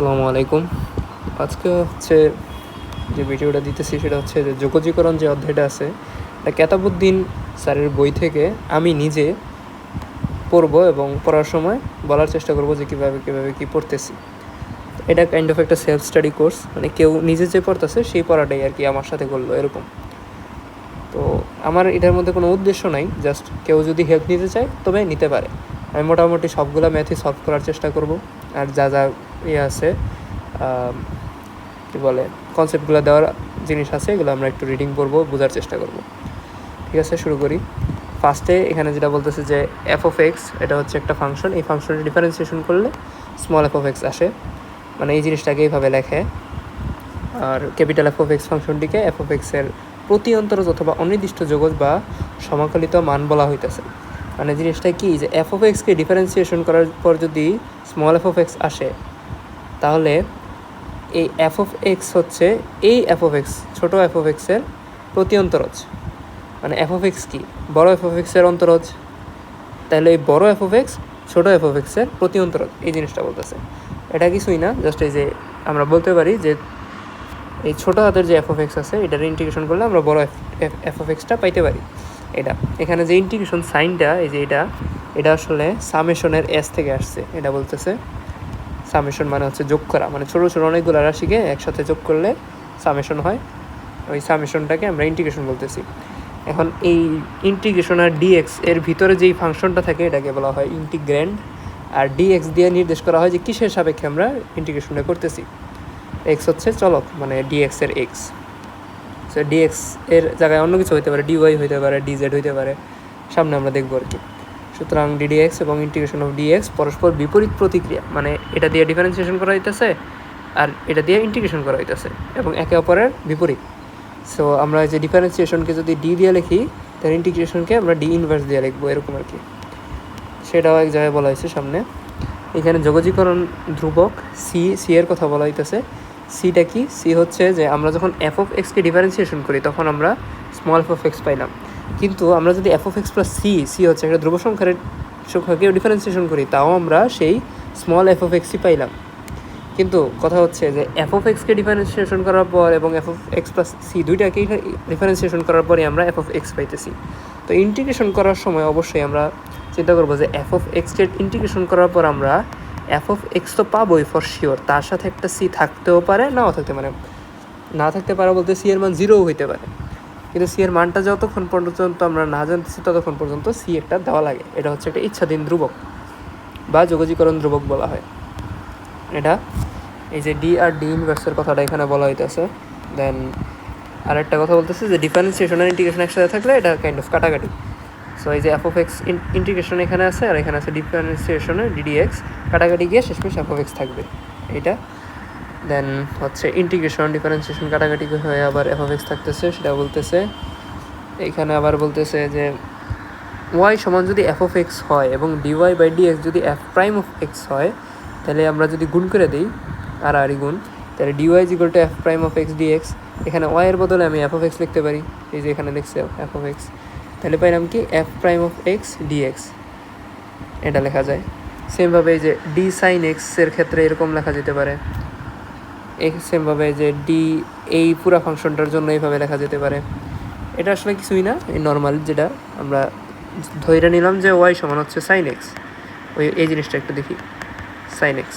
আসসালামু আলাইকুম। আজকে হচ্ছে যে ভিডিওটা দিতেছি সেটা হচ্ছে যে যোগজীকরণ যে অধ্যায়টা আছে এটা কেতাবুদ্দিন স্যারের বই থেকে আমি নিজে পড়ব এবং পড়ার সময় বলার চেষ্টা করব যে কীভাবে কী পড়তেছি। এটা কাইন্ড অফ একটা সেলফ স্টাডি কোর্স, মানে কেউ নিজে যে পড়তেছে সেই পড়াটাই আর কি আমার সাথে করলো এরকম। তো আমার এটার মধ্যে কোনো উদ্দেশ্য নাই, জাস্ট কেউ যদি হেল্প নিতে চায় তবে নিতে পারে। আমি মোটামুটি সবগুলো ম্যাথই সলভ করার চেষ্টা করব, আর যা যা ইয়ে আছে কী বলে কনসেপ্টগুলো দেওয়ার জিনিস আছে এগুলো আমরা একটু রিডিং করব, বোঝার চেষ্টা করব। ঠিক আছে, শুরু করি। ফার্স্টে এখানে যেটা বলতেছে যে এফ অফ এক্স এটা হচ্ছে একটা ফাংশন, এই ফাংশনটা ডিফারেন্সিয়েশন করলে স্মল এফ অফ এক্স আসে, মানে এই জিনিসটাকে এইভাবে লেখে। আর ক্যাপিটাল এফ অফ এক্স ফাংশনটিকে এফ অফ এক্সের প্রতি অন্তরজ অথবা অনির্দিষ্ট যোগজ বা সমাকলিত মান বলা হইতেছে। মানে জিনিসটা কি যে এফ অফ এক্সকে ডিফারেন্সিয়েশন করার পর যদি স্মল এফ অফ এক্স আসে তাহলে এই এফ অফ এক্স হচ্ছে এই এফ অফ এক্স ছোটো এফ অফ এক্সের প্রতি অন্তরজ। মানে এফ অফ এক্স কি বড় এফ অফ এক্সের অন্তরজ, তাহলে এই বড় এফ অফ এক্স ছোটো এফ অফ এক্সের প্রতি অন্তরজ, এই জিনিসটা বলতেছে। এটা কিছুই না, জাস্ট এই যে আমরা বলতে পারি যে এই ছোটো হাতের যে এফ অফ এক্স আছে এটার ইন্টিগ্রেশন করলে আমরা বড় এফ অফ এক্সটা পাইতে পারি। এটা এখানে যে ইন্টিগ্রেশন সাইনটা এই যে এটা আসলে সামেশনের এস থেকে আসছে। এটা বলতেছে সামেশন মানে হচ্ছে যোগ করা, মানে ছোটো ছোটো অনেকগুলো রাশিকে একসাথে যোগ করলে সামেশন হয়, ওই সামেশনটাকে আমরা ইন্টিগ্রেশন বলতেছি। এখন এই ইন্টিগ্রেশন আর ডিএক্স এর ভিতরে যেই ফাংশনটা থাকে এটাকে বলা হয় ইন্টিগ্র্যান্ড, আর ডিএক্স দিয়ে নির্দেশ করা হয় যে কিসের সাপেক্ষে আমরা ইন্টিগ্রেশনটা করতেছি। এক্স হচ্ছে চলক, মানে ডিএক্স এর এক্স, সো ডিএক্স এর জায়গায় অন্য কিছু হইতে পারে, ডিওয়াই হইতে পারে, ডিজেড হইতে পারে, সামনে আমরা দেখবো আর কি। সুতরাং ডিডিএক্স এবং ইন্টিগ্রেশন অফ ডিএক্স পরস্পর বিপরীত প্রতিক্রিয়া, মানে এটা দিয়ে ডিফারেন্সিয়েশন করা হইতেছে আর এটা দিয়ে ইন্টিগ্রেশন করা হইতেছে এবং একে অপরের বিপরীত। সো আমরা যে ডিফারেন্সিয়েশনকে যদি ডি দিয়ে লিখি তাহলে ইন্টিগ্রেশনকে আমরা ডি ইনভার্স দিয়ে লিখবো, এরকম আর কি। সেটাও এক জায়গায় বলা হয়েছে সামনে। এখানে যোগজীকরণ ধ্রুবক সি এর কথা বলা হইতেছে। সিটা কি? সি হচ্ছে যে আমরা যখন এফ অফ এক্সকে ডিফারেন্সিয়েশন করি তখন আমরা স্মল এফ অফ এক্স পাইলাম, কিন্তু আমরা যদি F of X plus C হচ্ছে একটা ধ্রুব সংখ্যাকেও ডিফারেন্সিয়েশন করি তাও আমরা সেই স্মল এফ অফ এক্সই পাইলাম। কিন্তু কথা হচ্ছে যে এফ অফ এক্সকে ডিফারেন্সিয়েশন করার পর এবং F of X plus C দুইটাকেই ডিফারেন্সিয়েশন করার পরে আমরা এফ অফ এক্স পাইতেছি। তো ইন্টিগ্রেশন করার সময় অবশ্যই আমরা চিন্তা করবো যে এফ অফ এক্সকে ইন্টিগ্রেশন করার পর আমরা এফ অফ এক্স তো পাবোই ফর শিওর, তার সাথে একটা সি থাকতেও পারে নাও থাকতে পারে। না থাকতে পারে বলতে সি এর মান 0 হইতে পারে, কিন্তু সি এর মানটা যতক্ষণ পর্যন্ত আমরা না জানতেছি ততক্ষণ পর্যন্ত সি একটা দেওয়া লাগে। এটা হচ্ছে একটা ইচ্ছাধীন ধ্রুবক বা যোগজীকরণ ধ্রুবক বলা হয় এটা। এই যে ডি আর ডি ইনভার্সের কথাটা এখানে বলা হইতেছে। দেন আরেকটা কথা বলতেছে যে ডিফারেন্সিয়েশন আর ইন্টিগ্রেশন একসাথে থাকলে এটা কাইন্ড অফ কাটাকাটি। সো এই যে এফ অফ এক্স ইন্টিগ্রেশন এখানে আছে আর এখানে আছে ডিফারেন্সিয়েশনে ডিডিএক্স, কাটাকাটি গিয়ে শেষমেশ এফ অফ এক্স থাকবে এটা। দেন হচ্ছে ইন্টিগ্রেশন ডিফারেন্সিয়েশন কাটাকাটি হয়ে আবার এফ অফ এক্স থাকতেছে, সেটা বলতেছে। এখানে আবার বলতেছে যে ওয়াই সমান যদি এফ অফ এক্স হয় এবং ডিওয়াই বাই ডিএক্স যদি এফ প্রাইম অফ এক্স হয়, তাহলে আমরা যদি গুণ করে দিই আর গুণ, তাহলে dy is equal to F prime of X dx. এখানে ওয়াইয়ের বদলে আমি এফ অফ এক্স লিখতে পারি, এই যে এখানে লিখছে এফ অফ এক্স, তাহলে পাইলাম কি F prime of X dx, এটা লেখা যায়। সেমভাবে এই যে ডি সাইন এক্সের ক্ষেত্রে এরকম লেখা যেতে পারে। সেমভাবে যে ডি এই পুরা ফাংশনটার জন্য এইভাবে লেখা যেতে পারে। এটা আসলে কিছুই না, এই নর্মাল যেটা আমরা ধরে নিলাম যে ওয়াই সমান হচ্ছে সাইন এক্স, এই জিনিসটা একটু দেখি। সাইন এক্স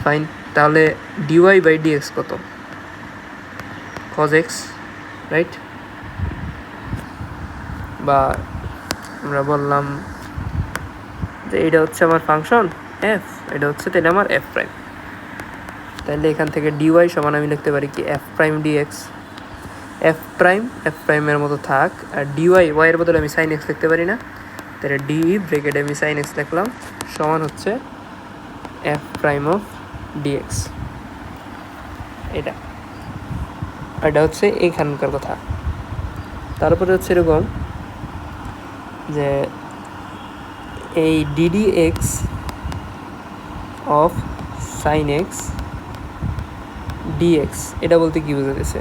ফাইন, তাহলে ডিওয়াই বাই ডিএক্স কত? Cos X, right? বা আমরা বললাম যে এইটা হচ্ছে আমার ফাংশন এফ, এটা হচ্ছে তাহলে আমার এফ প্রাইম। তাহলে এখান থেকে ডিওয়াই সমান আমি লিখতে পারি কি এফ প্রাইম ডিএক্স। এফ প্রাইমের মতো থাক, আর ওয়াইয়ের বদলে আমি সাইন এক্স লিখতে পারি না, তাহলে ডি ব্রেকেটে আমি সাইন এক্স লিখলাম সমান হচ্ছে এফ প্রাইম অফ ডিএক্স। এটা হচ্ছে এইখানকার কথা। তারপরে হচ্ছে এরকম যে এই dd X of sine X dx এটা বলতে কী বোঝাতেছে?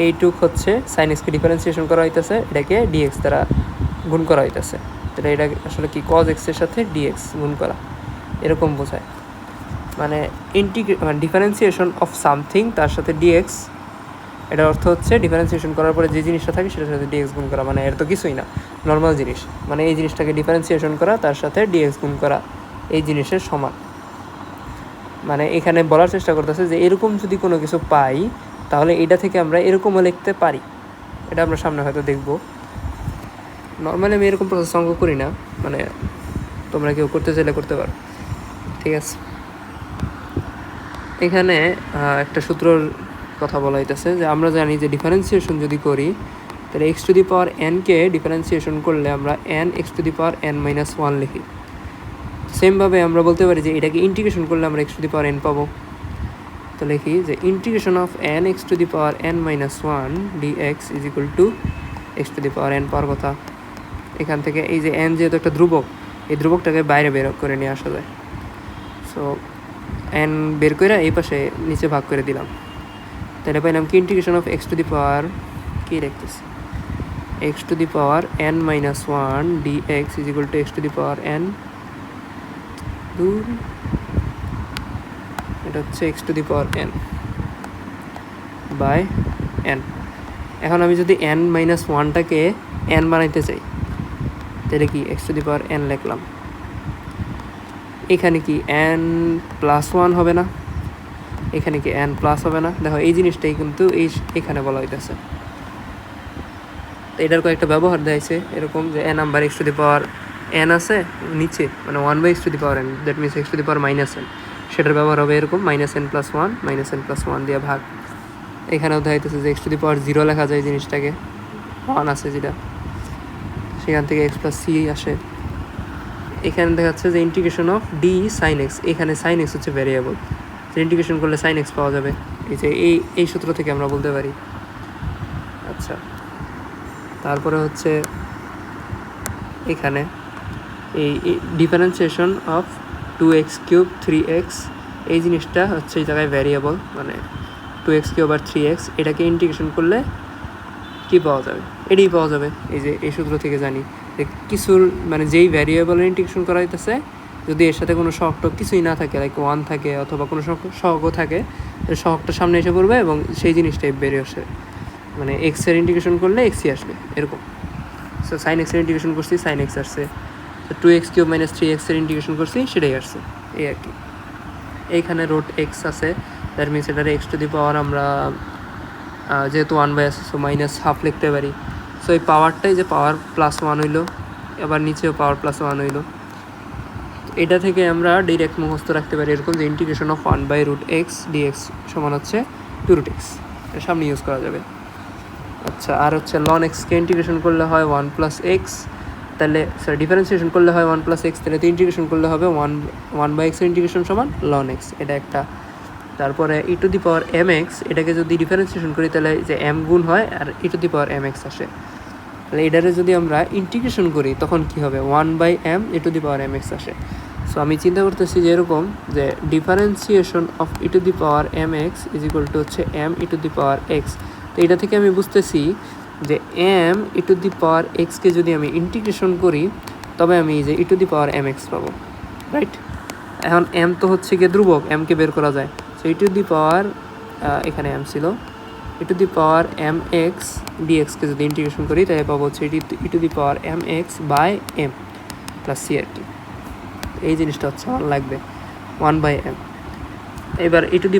এইটুক হচ্ছে সাইন এক্সকে ডিফারেন্সিয়েশন করা হইতেছে, এটাকে ডিএক্স দ্বারা গুণ করা হইতেছে। এটা আসলে কি কজ এক্সের সাথে ডিএক্স গুণ করা, এরকম বোঝায়। মানে ডিফারেন্সিয়েশন অফ সামথিং তার সাথে ডিএক্স, এটার অর্থ হচ্ছে ডিফারেন্সিয়েশন করার পরে যে জিনিসটা থাকে সেটার সাথে ডিএক্স গুণ করা, মানে এর তো কিছুই না, নর্মাল জিনিস, মানে এই জিনিসটাকে ডিফারেন্সিয়েশন করা তার সাথে ডিএক্স গুণ করা এই জিনিসের সমান। মানে এখানে বলার চেষ্টা করতেছে যে এরকম যদি কোনো কিছু পাই তাহলে এটা থেকে আমরা এরকমও লিখতে পারি, এটা আমরা সামনে হয়তো দেখব। নর্মালি আমি এরকম প্রসেস অঙ্ক করি না, মানে তোমরা কেউ করতে চাইলে করতে পারো, ঠিক আছে। এখানে একটা সূত্রর কথা বলা হইতেছে যে আমরা জানি যে ডিফারেন্সিয়েশন যদি করি তাহলে এক্স টু দি পাওয়ার এনকে ডিফারেন্সিয়েশন করলে আমরা N X to the power N minus one লিখি। সেমভাবে আমরা বলতে পারি যে এটাকে ইন্টিগ্রেশন করলে আমরা X to the power N পাবো। তো লিখি যে integration of N X to the power N minus one D X is equal to X to the power N power কথা। এখান থেকে এই যে এন যেহেতু একটা ধ্রুবক, এই ধ্রুবকটাকে বাইরে বের করে নিয়ে আসা যায়। সো এন বের করে এই পাশে নিচে ভাগ করে দিলাম, তাহলে পাইলাম কি integration of X to the power কী লিখতেছি X to the power N minus one D X is equal to X to the power N, এটা হচ্ছে X to the power N by N. এখন আমি যদি এন মাইনাস ওয়ানটাকে এন বানাইতে চাই তাহলে কি x to the power N লিখলাম। এখানে কি এন প্লাস ওয়ান হবে না, এখানে কি এন প্লাস হবে না? দেখো এই জিনিসটাই কিন্তু এখানে বলা হইতেছে। তো এটার কয়েকটা ব্যবহার দেয়ছে এরকম যে N number X to the power N আছে নিচে, মানে one by X to the power N, that means X to the power minus N, সেটার ব্যবহার হবে এরকম মাইনাস এন প্লাস ওয়ান দিয়ে ভাগ। এখানেও দেখাইতেছে যে X to the power zero লেখা যায় জিনিসটাকে, ওয়ান আছে যেটা, সেখান থেকে এক্স প্লাস সি আসে। এখানে দেখাচ্ছে যে integration of D sine X, এখানে সাইন এক্স হচ্ছে ভ্যারিয়েবল, ইন্টিগ্রেশন করলে সাইন এক্স পাওয়া যাবে, এই যে এই সূত্র থেকে আমরা বলতে পারি। আচ্ছা, তারপরে হচ্ছে এখানে এই differentiation of 2x cube 3x, এই জিনিসটা হচ্ছে এই জায়গায় ভ্যারিয়েবল, মানে 2x কিউব আর 3x, এটাকে ইন্টিগ্রেশন করলে কী পাওয়া যাবে? এটাই পাওয়া যাবে। এই যে এই সূত্র থেকে জানি যে কিছুর মানে যেই ভ্যারিয়েবলের ইন্টিগ্রেশন করা হইতেছে যদি এর সাথে কোনো সহগটক কিছুই না থাকে, লাইক ওয়ান থাকে অথবা কোনো সহগও থাকে, সহগটা সামনে এসে পড়বে এবং সেই জিনিসটাই বেরিয়ে আসে, মানে এক্সের ইন্টিগ্রেশন করলে এক্সই আসবে এরকম। সো সাইন এক্সের ইন্টিগ্রেশন করছি, সাইন এক্স আসছে। তো 2x কিউব মাইনাস 3x এর ইন্টিগ্রেশন করছি, সেটাই আসছে, এই আর কি। এইখানে রুট এক্স আছে, দ্যাট মিনস এটার এক্স টু দি পাওয়ার আমরা যেহেতু ওয়ান বাই আছে সো মাইনাস হাফ লিখতে পারি। সো এই পাওয়ারটাই যে পাওয়ার প্লাস ওয়ান হইলো, এবার নিচেও পাওয়ার প্লাস ওয়ান হইলো। এটা থেকে আমরা ডিরেক্ট মুখস্থ রাখতে পারি এরকম যে integration of one by root X dx সমান হচ্ছে টু রুট এক্স, এর সামনে ইউজ করা যাবে। আচ্ছা, আর হচ্ছে লন এক্সকে ইন্টিগ্রেশন করলে হয় ওয়ান প্লাস এক্স, তাহলে সরি ডিফারেন্সিয়েশন করলে হয় ওয়ান প্লাস এক্স, তাহলে তো ইন্টিগ্রেশন করলে হবে ওয়ান বাই এক্সের ইন্টিগ্রেশন সমান লন এক্স, এটা একটা। তারপরে E to the power M X, এটাকে যদি ডিফারেন্সিয়েশন করি তাহলে যে এম গুণ হয় আর E to the power M X আসে, তাহলে এটারে যদি আমরা ইন্টিগ্রেশন করি তখন কী হবে? One by M E to the power M X আসে। সো আমি চিন্তা করতেছি যে এরকম যে differentiation of E to the power M X is equal to হচ্ছে M E to the power X. তো এটা থেকে আমি বুঝতেছি যে M E to the power এক্সকে যদি আমি ইন্টিগ্রেশন করি তবে আমি যে E to the power M X পাবো, রাইট? এখন এম তো হচ্ছে গিয়ে ধ্রুবক, এমকে বের করা যায়। সো ই টু দি পাওয়ার এখানে এম ছিল, E to the power M X ডিএক্সকে যদি ইন্টিগ্রেশন করি তাহলে পাবো হচ্ছে E to the power M X by M plus C আর কি। এই জিনিসটা হচ্ছে আমার লাগবে ওয়ান বাই এম। এবার ই টু দি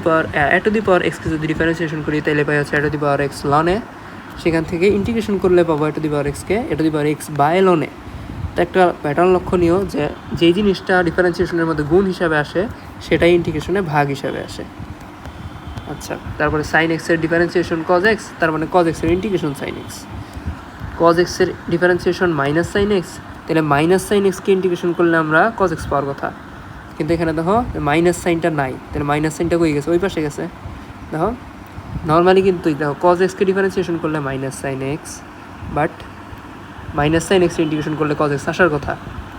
পাওয়ার এক্সকে যদি ডিফারেন্সিয়েশন করি তাহলে পাই হচ্ছে এ টু দি পাওয়ার এক্স লনে, সেখান থেকে ইন্টিগ্রেশন করলে পাবো এ টু দি পাওয়ার এক্সকে A to the power X by লনে। তো একটা প্যাটার্ন লক্ষণীয় যে যেই জিনিসটা ডিফারেন্সিয়েশনের মধ্যে গুণ হিসাবে আসে সেটাই ইন্টিগ্রেশনে ভাগ হিসাবে আসে। আচ্ছা, তারপরে সাইন এক্সের ডিফারেন্সিয়েশন কজ এক্স, তার মানে কজ এক্সের ইন্টিগ্রেশন সাইন এক্স। কজ এক্সের ডিফারেন্সিয়েশন মাইনাস সাইন এক্স, তাহলে মাইনাস সাইন এক্সকে ইন্টিগ্রেশন করলে আমরা কজ এক্স পাওয়ার কথা, কিন্তু এখানে দেখো মাইনাস সাইনটা নাই, তাহলে মাইনাস সাইনটা কই গেছে? ওই পাশে গেছে। দেখো নর্মালি কিন্তু দেখো কজ এক্সকে ডিফারেন্সিয়েশন করলে minus sine X, but minus sine এক্সকে ইন্টিগ্রেশন করলে কজ এক্স আসার কথা।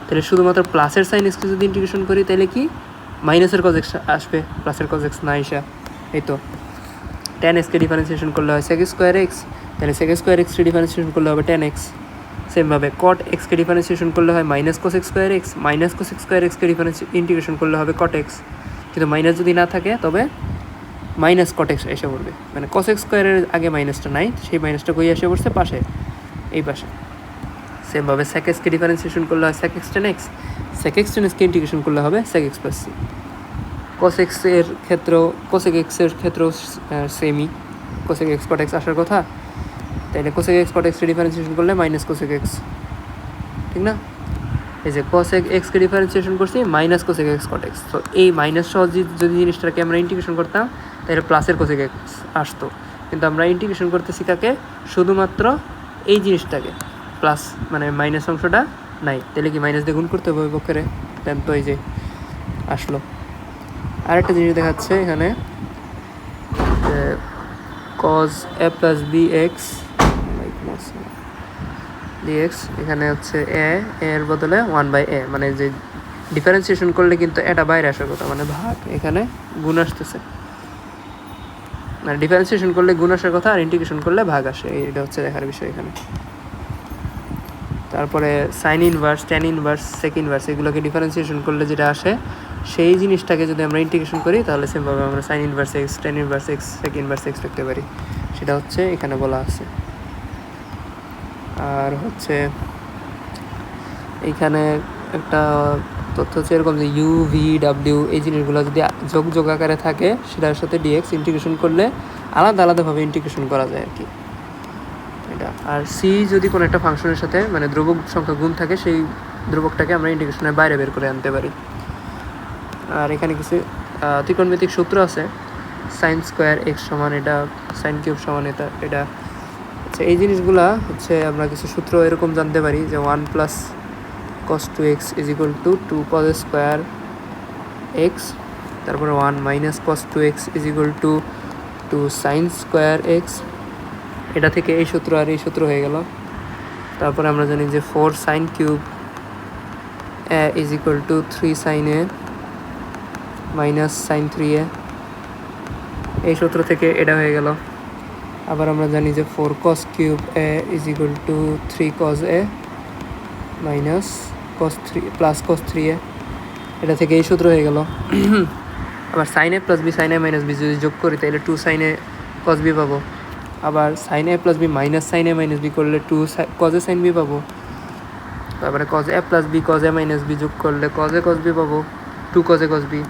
তাহলে শুধুমাত্র প্লাসের সাইন এক্সকে যদি ইন্টিগ্রেশন করি তাহলে কি মাইনাসের কজ এক্স আসবে, প্লাসের কজ এক্স না আসা। এই তো টেন এক্সকে ডিফারেন্সিয়েশন করলে হয় সেক স্কোয়ার এক্স, তাহলে সেক স্কোয়ার এক্সকে ডিফারেন্সিয়েশন করলে হবে টেন এক্স। সেমভাবে কট এক্সকে ডিফারেন্সিয়েশন করলে হয় minus cosec square X, minus cosec square এক্সকে ইন্টিগ্রেশন করলে হবে কট এক্স। কিন্তু মাইনাস যদি না থাকে তবে মাইনাস কট এক্স এসে পড়বে, মানে কস এক্স স্কোয়ারের আগে মাইনাসটা নাই, সেই মাইনাসটা কই এসে পড়ছে পাশে, এই পাশে। সেমভাবে সেক এক্সকে ডিফারেন্সিয়েশন করলে হয় sec X tan X, sec X tan এক্সকে ইন্টিগ্রেশন করলে হবে sec X plus C. Cos এক্সের ক্ষেত্রেও কোসেক এক্সের ক্ষেত্রেও সেমই, কোসেক এক্স কট এক্স আসার কথা, তাইলে কোসেক এক্স কট এক্সকে ডিফারেন্সিয়েশন করলে মাইনাস কোসেক এক্স, ঠিক না? এই যে কোসেক এক্সকে ডিফারেন্সিয়েশন করছি minus cosec x cot x, তো এই মাইনাস সহ যদি জিনিসটাকে আমরা ইন্টিগ্রেশন করতাম তাহলে প্লাসের কোসেক এক্স আসতো, কিন্তু আমরা ইন্টিগ্রেশন করতেছি কাকে, শুধুমাত্র এই জিনিসটাকে, প্লাস মানে মাইনাস অংশটা নাই, তাহলে কি মাইনাস দিয়ে গুণ করতে হবে ওই পক্ষে, দেন তো এই যে আসলো। আরেকটা জিনিস দেখাচ্ছে এখানে, cos A plus B X dx, এখানে হচ্ছে এর বদলে 1/a, মানে যে ডিফারেন্সিয়েশন করলে কিন্তু এটা বাইরে আসার কথা, মানে ভাগ, এখানে গুণ আসতেছে, মানে ডিফারেন্সিয়েশন করলে গুণ আসার কথা আর ইন্টিগ্রেশন করলে ভাগ আসে, এটা হচ্ছে দেখার বিষয় এখানে। তারপরে sine inverse, tan inverse, sec inverse, এগুলোকে ডিফারেন্সিয়েশন করলে যেটা আসে সেই জিনিসটাকে যদি আমরা ইন্টিগ্রেশন করি তাহলে সেমভাবে আমরা sine inverse X, tan inverse X, sec inverse X লিখতে পারি, সেটা হচ্ছে এখানে বলা আছে। আর হচ্ছে এইখানে একটা তথ্য হচ্ছে এরকম যে ইউ ভি ডাব্লিউ এই জিনিসগুলো যদি যোগ আকারে থাকে সেটার সাথে ডিএক্স ইন্টিগ্রেশন করলে আলাদা আলাদাভাবে ইন্টিগ্রেশন করা যায় আর কি এটা। আর সি যদি কোনো একটা ফাংশনের সাথে মানে ধ্রুবক সংখ্যা গুণ থাকে সেই ধ্রুবকটাকে আমরা ইন্টিগ্রেশনের বাইরে বের করে আনতে পারি। আর এখানে কিছু ত্রিকোণমিতিক সূত্র আছে, সাইন স্কোয়ার এক্স সমান এটা, সাইন কিউব সমান এটা। আচ্ছা, এই জিনিসগুলা হচ্ছে আমরা কিছু সূত্র এরকম জানতে পারি যে 1 plus cos 2x is equal to 2 cos square x, তারপরে 1 minus cos 2x is equal to 2 sine square x, এটা থেকে এই সূত্র আর এই সূত্র হয়ে গেল। তারপরে আমরা জানি যে 4 sine cube A is equal to 3 sine A minus sine 3a, এই সূত্র থেকে এটা হয়ে গেল। আবার আমরা জানি যে 4 cos cube A is equal to 3 cos a minus cos 3 plus cos 3a, এটা থেকে এই সূত্র হয়ে গেল। আবার sign A plus B sign A minus B যদি যোগ করি তাহলে 2 সাইন এ cos বি পাবো। আবার sign A plus B minus sine A minus B করলে 2 cos এ সাইন বি পাবো। তারপরে cos এ প্লাস বি cos এ মাইনাস বি যোগ করলে cos এ cos বি পাবো, 2 cos এ cos বি।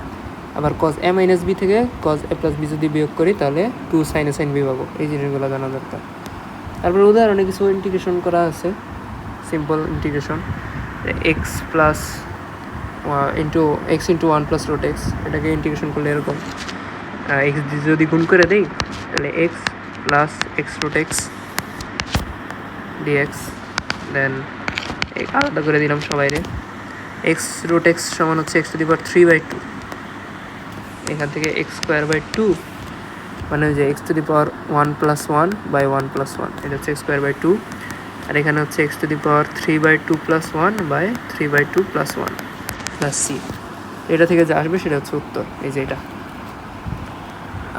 আবার cos এ মাইনাস বি থেকে cos এ প্লাস বি যদি বিয়োগ করি তাহলে 2 সাইন এ সাইন বি পাবো। এই জিনিসগুলো জানা দরকার। তারপরে উদাহরণে কিছু ইন্টিগ্রেশন করা আছে, simple integration, X plus into X into 1 plus root X, এটাকে ইন্টিগ্রেশন করলে এরকম, এক্স যদি গুণ করে দিই তাহলে X plus X root X D X, then আলাদা করে দিলাম সবাইরে, এক্স রুট এক্স সমান হচ্ছে এক্স টু দি পাওয়ার 3/2, এখান থেকে এক্স স্কোয়ার বাই 2 মানে যে X to the power 1 plus 1 by 1 plus 1, এটা হচ্ছে এক্স স্কোয়ার বাই 2, আর এখানে হচ্ছে X to the power 3/2 plus 1 by 3/2 plus 1 plus C, এটা থেকে যা আসবে সেটা হচ্ছে উত্তর, এই যে এটা।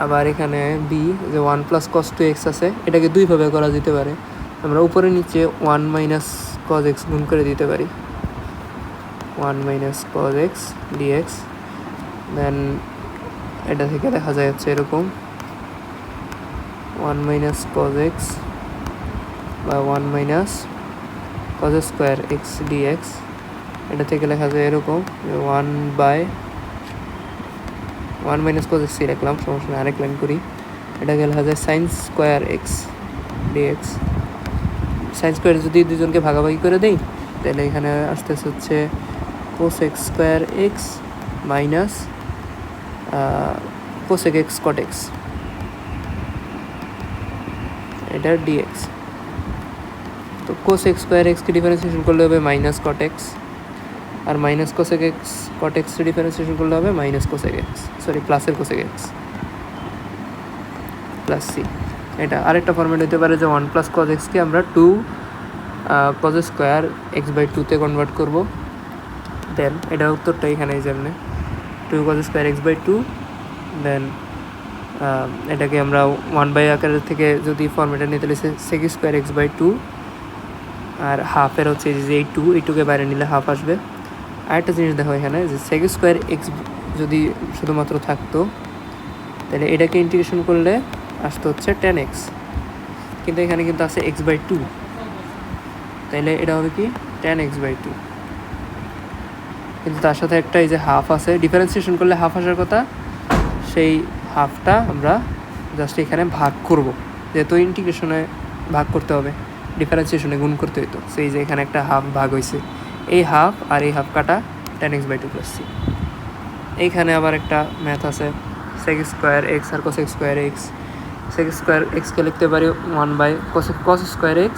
আবার এখানে বি যে 1 প্লাস cos 2x আছে, এটাকে দুইভাবে করা যেতে পারে, আমরা উপরে নিচে 1 মাইনাস cos x গুণ করে দিতে পারি, 1 মাইনাস cos x dx, দেন এটা থেকে দেখা যায় হচ্ছে এরকম 1 মাইনাস cos x বা 1 minus cos square x dx, এটা থেকে লেখা যায় এরকম 1 মাইনাস cos x রাখলাম, সমস্যা আরেক লাইন করি, এটাকে লেখা যায় sine square x dx। Sine square যদি দুজনকে ভাগাভাগি করে দেই তাহলে এখানে আসতেছে হচ্ছে cosec square X minus cosec x cot x, এটা ডিএক্স। তো কোসেক স্কোয়ার এক্সকে ডিফারেন্সিয়েশন করলে হবে মাইনাস কট এক্স, আর মাইনাস কোসেক এক্স কট এক্সকে ডিফারেন্সিয়েশন করলে হবে মাইনাস কোসেক এক্স, সরি প্লাসের কোসেক এক্স প্লাস সি। এটা আরেকটা ফর্মেট হতে পারে যে 1 প্লাস কজ এক্সকে আমরা 2 কজ স্কোয়ার এক্স বাই 2-তে কনভার্ট করবো, দেন এটার উত্তরটা এখানে এই জন্যে 2 cos square X by 2, then এটাকে আমরা 1 বাই আকারের থেকে যদি ফর্মেটে নিতে তাহলে সেক স্কোয়ার এক্স বাই 2, আর হাফের হচ্ছে যে এই 2কে বাইরে নিলে হাফ আসবে। আরেকটা জিনিস দেখো এখানে যে সেক স্কোয়ার এক্স যদি শুধুমাত্র থাকতো, তাহলে এটাকে ইন্টিগ্রেশন করলে আসতে হচ্ছে 10x, কিন্তু এখানে কিন্তু আছে x/2, তাইলে এটা হবে কি 10x/2, কিন্তু তার সাথে একটা এই যে হাফ আছে, ডিফারেন্সিয়েশন করলে হাফ আসার কথা, সেই হাফটা আমরা জাস্ট এখানে ভাগ করব, যেহেতু ইন্টিগ্রেশনে ভাগ করতে হবে, ডিফারেন্সিয়েশনে গুণ করতে হইতো, সেই যে এখানে একটা হাফ ভাগ হয়েছে, এই হাফ আর এই হাফ কাটা 10x/2 + c। এইখানে আবার একটা ম্যাথ আছে sec² x আর cos² x, sec² x কে লিখতে পারি 1/cos² x,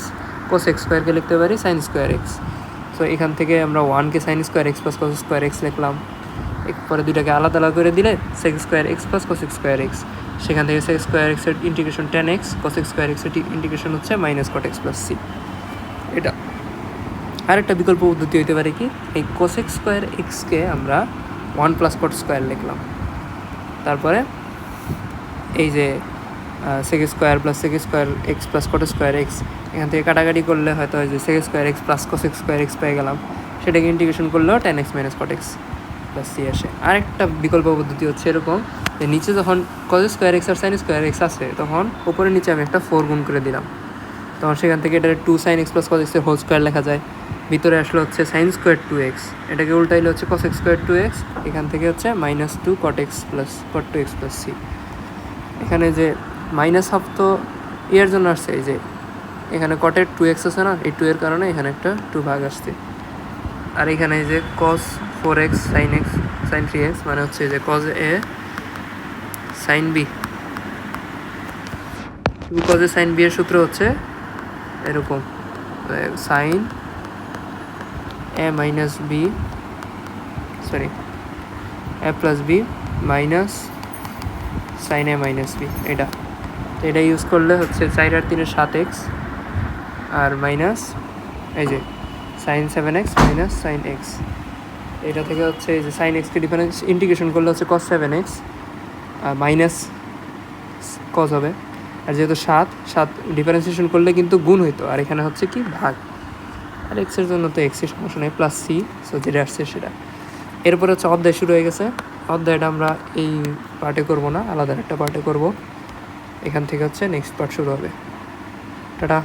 cos² কে লিখতে পারি sin² x। সো এখান থেকে আমরা 1 কে sin² x + cos² x লিখলাম, পরে দুইটাকে আলাদা আলাদা করে দিলে sec² x + cos² x, সেখান থেকে sec² x এর ইন্টিগ্রেশন 10x, cos² x এর ইন্টিগ্রেশন হচ্ছে -cot x + c। এটা আরেকটা বিকল্প পদ্ধতি হইতে পারে কি, এই cos² x কে আমরা 1 + cot² লিখলাম, তারপরে এই যে sec² + sec² x + cot² x, এখান থেকে কাটাকাটি করলে হয়তো যে sec² x + cos² x পেয়ে গেলাম, সেটাকে ইন্টিগ্রেশন করলেও 10x - cot x + c আসে। আরেকটা বিকল্প পদ্ধতি হচ্ছে এরকম যে নিচে যখন cos² x আর sin² x আছে, তখন উপরে নিচে আমি একটা 4 গুণ করে দিলাম, তখন সেখান থেকে এটা 2 sin x + cos x এর হোল স্কোয়ার লেখা যায়, ভিতরে আসলে হচ্ছে sin² 2x, এটাকে উল্টাইলে হচ্ছে cos² 2x, এখান থেকে হচ্ছে -2 cot cot 2x + c। এখানে যে মাইনাস হাফ তো এর জন্য আসছে, এই যে এখানে কটের 2x আছে না, এই 2 এর কারণে এখানে একটা 2 ভাগ আসছে, আর এখানে এই যে cos 4x sin 3x মানে হচ্ছে যে cos a sin b, cos a sin b এর সূত্র হচ্ছে এরকম sin a - b a + b minus sin a - b, এটা তো এটা ইউজ করলে হচ্ছে 4 আর 3 এর 7x আর মাইনাস এই যে sin 7x - sin x, এটা থেকে হচ্ছে এই যে sin x কে ডিফারেন্স ইন্টিগ্রেশন করলে হচ্ছে cos 7x আর মাইনাস cos হবে, আর যেহেতু 7 ডিফারেন্সিয়েশন করলে কিন্তু গুণ হইতো, আর এখানে হচ্ছে কি ভাগ, আর x এর জন্য তো x এর সমস্যা নেই, +c, সো যেটা আসছে সেটা। এরপরে হচ্ছে অধ্যায় শুরু হয়ে গেছে, অধ্যায়টা আমরা এই পার্টে করব না, আলাদা একটা পার্টে করব, এখান থেকে হচ্ছে নেক্সট পার্ট শুরু হবে। টাটা।